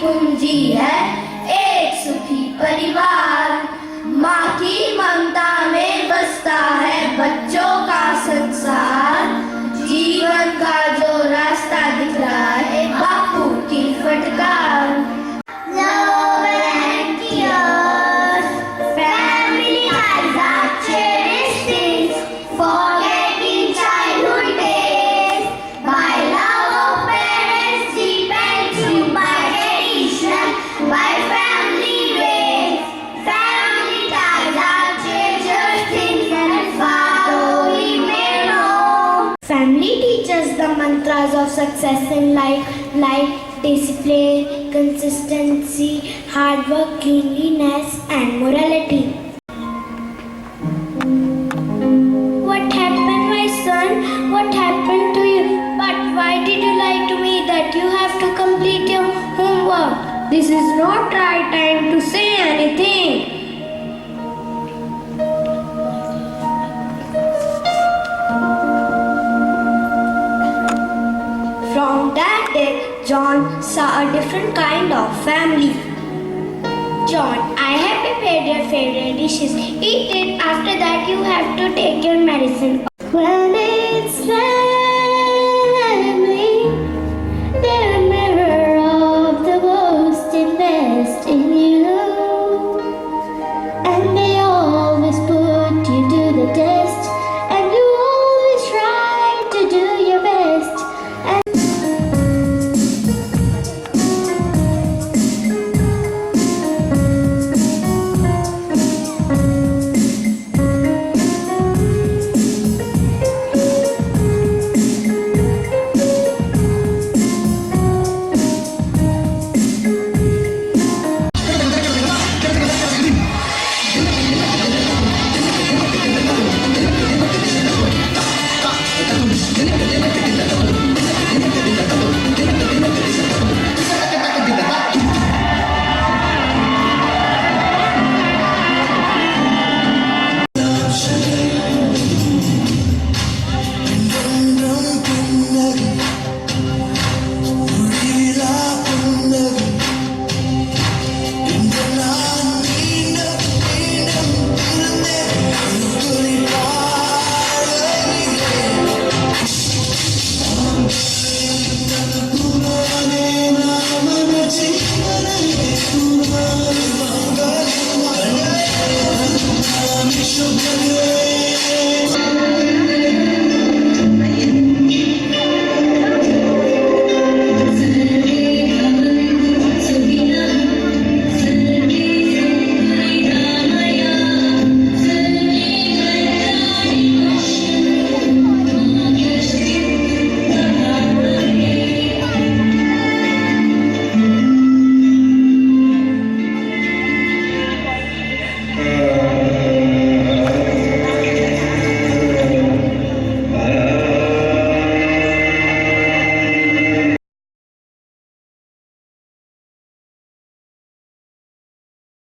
पूंजी है एक सुखी परिवार। माँ की ममता में बसता है बच्चों का संसार। जीवन का जो रास्ता दिख रहा है बापू की फटकार। Love and tears, family ties are cherished things, forgetting childhood days. By love of parents deep and true, by tradition, by family ways. Family ties are cherished things, and far though we may know. Family teaches the mantras of success in life, like discipline, consistency, hard work, cleanliness, and morality. What happened, my son? What happened to you? But why did you lie to me that you have to complete your homework? This is not right time to say anything. From that day, John saw a different kind of family. John, I have prepared your favorite dishes. Eat it. After that, you have to take your medicine. Well,